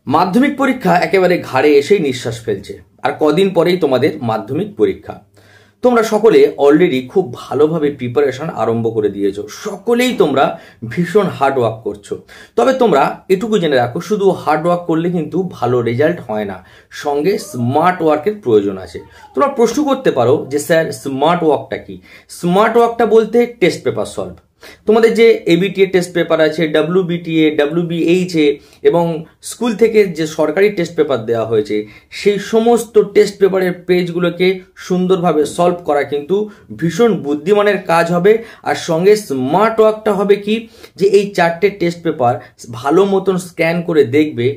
মাধ্যমিক পরীক্ষা একেবারে ঘাড়ে এসেই নিঃশ্বাস ফেলছে। আর কদিন পরেই তোমাদের মাধ্যমিক পরীক্ষা। তোমরা সকলে অলরেডি খুব ভালোভাবে প্রিপারেশন আরম্ভ করে দিয়েছো, সকলেই তোমরা ভীষণ হার্ড ওয়ার্ক করছো। তবে তোমরা এটুকু জেনে রাখো, শুধু হার্ড ওয়ার্ক করলে কিন্তু ভালো রেজাল্ট হয় না, সঙ্গে স্মার্ট ওয়ার্কের প্রয়োজন আছে। তোমরা প্রশ্ন করতে পারো যে স্যার স্মার্ট ওয়ার্কটা কি? স্মার্ট ওয়ার্কটা বলতে টেস্ট পেপার সলভ। তোমাদের যে এবিটিএ টেস্ট পেপার আছে, ডাব্লিউবিটিএ, ডাব্লিউবিএইচএ এবং স্কুল থেকে যে সরকারি টেস্ট পেপার দেওয়া হয়েছে, সেই সমস্ত টেস্ট পেপারের পেজগুলোকে সুন্দরভাবে সলভ করা কিন্তু ভীষণ বুদ্ধিমানের কাজ হবে। আর সঙ্গে স্মার্ট ওয়ার্কটা হবে কি, যে এই চারটে টেস্ট পেপার ভালো মতন স্ক্যান করে দেখবে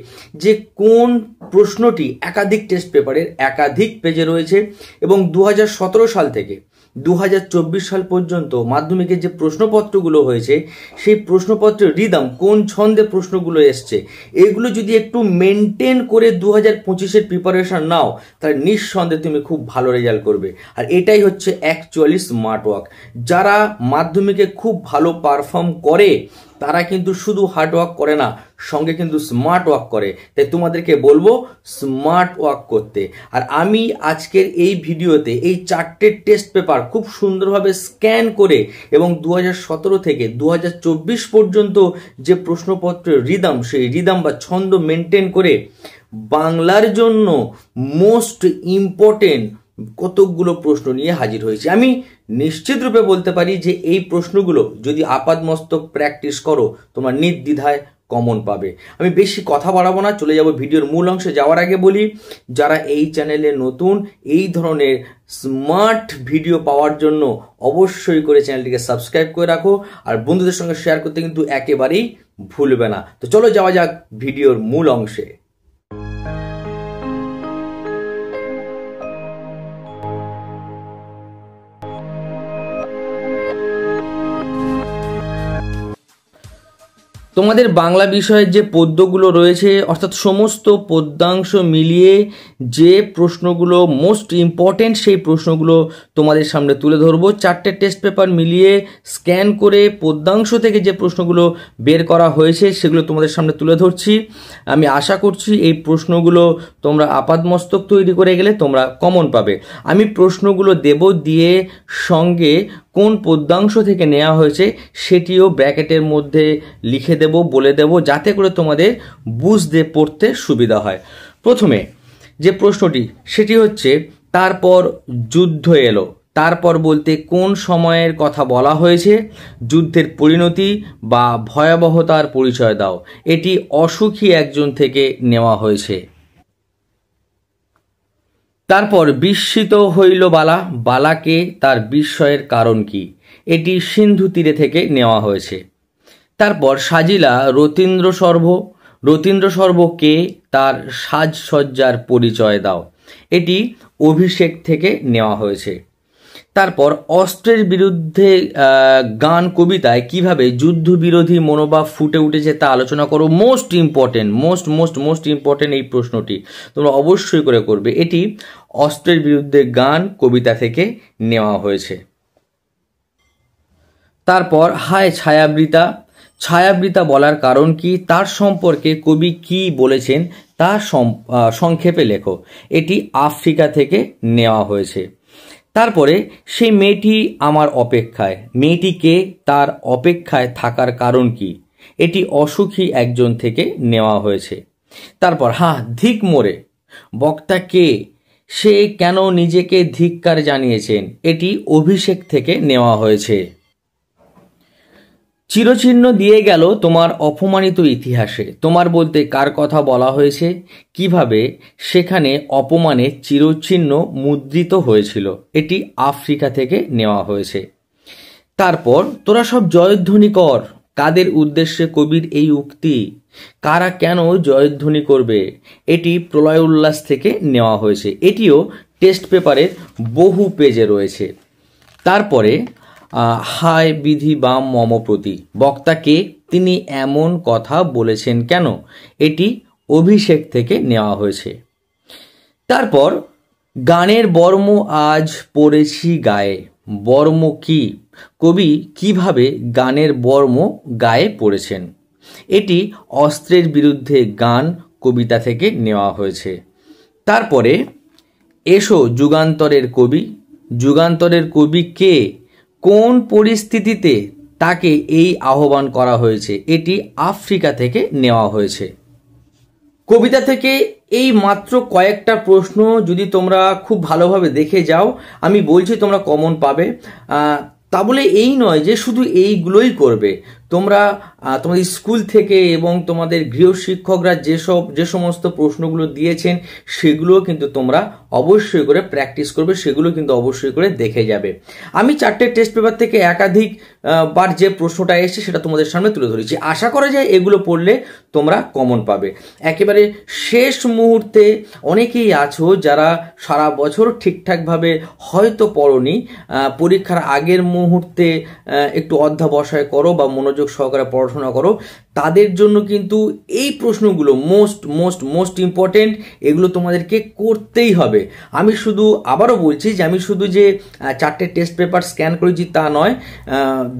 যে কোন প্রশ্নটি একাধিক টেস্ট পেপারের একাধিক পেজে রয়েছে এবং 2017 সাল থেকে 2024 সাল পর্যন্ত মাধ্যমিকের যে প্রশ্নপত্রগুলো হয়েছে, সেই প্রশ্নপত্রের রিদম, কোন ছন্দে প্রশ্নগুলো এসছে, এগুলো যদি একটু মেনটেন করে 2025-এর প্রিপারেশন নাও, তাহলে নিঃসন্দেহে তুমি খুব ভালো রেজাল্ট করবে। আর এটাই হচ্ছে অ্যাকচুয়ালি স্মার্ট ওয়ার্ক। যারা মাধ্যমিকে খুব ভালো পারফর্ম করে তারা কিন্তু শুধু হার্ড ওয়ার্ক করে না, সঙ্গে কিন্তু স্মার্ট ওয়ার্ক করে। তাই তোমাদেরকে বলবো স্মার্ট ওয়ার্ক করতে। আর আমি আজকের এই ভিডিওতে এই চারটে টেস্ট পেপার খুব সুন্দরভাবে স্ক্যান করে এবং 2017 থেকে 2024 পর্যন্ত যে প্রশ্নপত্রের রিদম, সেই রিদম বা ছন্দ মেনটেন করে বাংলার জন্য মোস্ট ইম্পর্টেন্ট কতকগুলো প্রশ্ন নিয়ে হাজির হয়েছে। আমি নিশ্চিত রূপে বলতে পারি যে এই প্রশ্নগুলো যদি আপাদমস্তক প্র্যাকটিস করো, তোমরা নির্দ্বিধায় কমন পাবে। আমি বেশি কথা বাড়াবো না, চলে যাব ভিডিওর মূল অংশে। যাওয়ার আগে বলি, যারা এই চ্যানেলে নতুন, এই ধরনের স্মার্ট ভিডিও পাওয়ার জন্য অবশ্যই করে চ্যানেলটিকে সাবস্ক্রাইব করে রাখো, আর বন্ধুদের সঙ্গে শেয়ার করতে কিন্তু একেবারেই ভুলবে না। তো চলো যাওয়া যাক ভিডিওর মূল অংশে। তোমাদের বাংলা বিষয়ের যে পদ্যগুলো রয়েছে, অর্থাৎ সমস্ত পদ্যাংশ মিলিয়ে যে প্রশ্নগুলো মোস্ট ইম্পর্টেন্ট, সেই প্রশ্নগুলো তোমাদের সামনে তুলে ধরবো। চারটে টেস্ট পেপার মিলিয়ে স্ক্যান করে পদ্যাংশ থেকে যে প্রশ্নগুলো বের করা হয়েছে, সেগুলো তোমাদের সামনে তুলে ধরছি। আমি আশা করছি এই প্রশ্নগুলো তোমরা আপাদমস্তক তৈরি করে গেলে তোমরা কমন পাবে। আমি প্রশ্নগুলো দেব, দিয়ে সঙ্গে কোন পদ্যাংশ থেকে নেওয়া হয়েছে সেটিও ব্র্যাকেটের মধ্যে লিখে দেব, বলে দেব, যাতে করে তোমাদের বুঝতে পড়তে সুবিধা হয়। প্রথমে যে প্রশ্নটি, সেটি হচ্ছে তারপর যুদ্ধ এলো। তারপর বলতে কোন সময়ের কথা বলা হয়েছে? যুদ্ধের পরিণতি বা ভয়াবহতার পরিচয় দাও। এটি অসুখী একজন থেকে নেওয়া হয়েছে। তারপর বিস্মিত হইল বালা, বালাকে তার বিস্ময়ের কারণ কি? এটি সিন্ধু তীরে থেকে নেওয়া হয়েছে। তারপর সাজিলা রতীন্দ্র সর্ব, রতীন্দ্র সর্বকে তার সাজসজ্জার পরিচয় দাও। এটি অভিষেক থেকে নেওয়া হয়েছে। তারপর অস্ত্রের বিরুদ্ধে গান কবিতায় কিভাবে যুদ্ধবিরোধী মনোভাব ফুটে উঠেছে তা আলোচনা করো। মোস্ট ইম্পর্টেন্ট, মোস্ট ইম্পর্টেন্ট এই প্রশ্নটি তোমরা অবশ্যই করে করবে। এটি অস্ত্রের বিরুদ্ধে গান কবিতা থেকে নেওয়া হয়েছে। তারপর হায় ছায়াবৃতা, ছায়াবৃতা বলার কারণ কি? তার সম্পর্কে কবি কি বলেছেন তা সংক্ষেপে লেখো। এটি আফ্রিকা থেকে নেওয়া হয়েছে। তারপরে সেই মেয়েটি আমার অপেক্ষায়, মেয়েটিকে তার অপেক্ষায় থাকার কারণ কি? এটি অসুখী একজন থেকে নেওয়া হয়েছে। তারপর ধিক মোরে, বক্তা কে? সে কেন নিজেকে ধিক্কার জানিয়েছেন? এটি অভিষেক থেকে নেওয়া হয়েছে। চিরচিহ্ন দিয়ে গেল তোমার অপমানিত ইতিহাসে। তোমার বলতে কার কথা বলা হয়েছে? কিভাবে সেখানে অপমানের চিরচিহ্ন মুদ্রিত হয়েছিল? এটি আফ্রিকা থেকে নেওয়া হয়েছে। তারপর তোরা সব জয়ধ্বনি কর, কাদের উদ্দেশ্যে কবির এই উক্তি? কারা কেন জয়ধ্বনি করবে? এটি প্রলয় উল্লাস থেকে নেওয়া হয়েছে। এটিও টেস্ট পেপারের বহু পেজে রয়েছে। তারপরে হায় বিধি বাম মম প্রতি, বক্তাকে তিনি এমন কথা বলেছেন কেন? এটি অভিষেক থেকে নেওয়া হয়েছে। তারপর গানের বর্ম আজ পড়েছি গায়ে, বর্ম কি? কবি কিভাবে গানের বর্ম গায়ে পড়েছেন? এটি অস্ত্রের বিরুদ্ধে গান কবিতা থেকে নেওয়া হয়েছে। তারপরে এসো যুগান্তরের কবি। যুগান্তরের কবি কে, কোন পরিস্থিতিতে তাকে এই আহ্বান করা হয়েছে, এটি আফ্রিকা থেকে নেওয়া হয়েছে। কবিতা থেকে এই মাত্র কয়েকটা প্রশ্ন যদি তোমরা খুব ভালোভাবে দেখে যাও, আমি বলছি তোমরা কমন পাবে। তা বলে এই নয় যে শুধু এইগুলোই করবে, তোমরা তোমাদের স্কুল থেকে এবং তোমাদের গৃহশিক্ষকরা যে সমস্ত প্রশ্নগুলো দিয়েছেন সেগুলো কিন্তু তোমরা অবশ্যই করে প্র্যাকটিস করবে, সেগুলো কিন্তু অবশ্যই করে দেখে যাবে। আমি 4টে টেস্ট পেপার থেকে একাধিক বার যে প্রশ্নটা এসছে সেটা তোমাদের সামনে তুলে ধরেছি। আশা করা যায় এগুলো পড়লে তোমরা কমন পাবে। একেবারে শেষ মুহূর্তে অনেকেই আছো যারা সারা বছর ঠিকঠাকভাবে হয়তো পড়োনি, পরীক্ষার আগের মুহূর্তে একটু অধ্যাবসায় করো বা মনোযোগ সহকারে পড়াশোনা করো, তাদের জন্য কিন্তু এই প্রশ্নগুলো মোস্ট ইম্পর্টেন্ট, এগুলো তোমাদেরকে করতেই হবে। আমি শুধু আবারও বলছি যে আমি শুধু যে 4টে টেস্ট পেপার স্ক্যান করেছি তা নয়,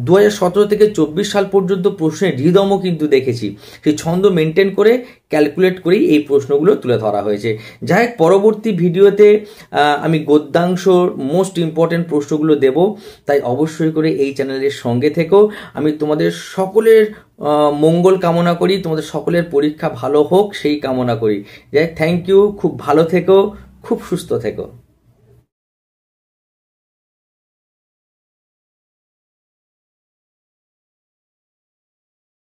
2017 থেকে 24 সাল পর্যন্ত প্রশ্নের রিদমও কিন্তু দেখেছি, সেই ছন্দ মেনটেন করে ক্যালকুলেট করেই এই প্রশ্নগুলো তুলে ধরা হয়েছে। যাই হোক, পরবর্তী ভিডিওতে আমি গদ্যাংশ মোস্ট ইম্পর্টেন্ট প্রশ্নগুলো দেব, তাই অবশ্যই করে এই চ্যানেলের সঙ্গে থেকেও। আমি তোমাদের সকলের মঙ্গল কামনা করি, তোমাদের সকলের পরীক্ষা ভালো হোক সেই কামনা করি। যাই হোক, থ্যাংক ইউ, খুব ভালো থেকো, খুব সুস্থ থেকো।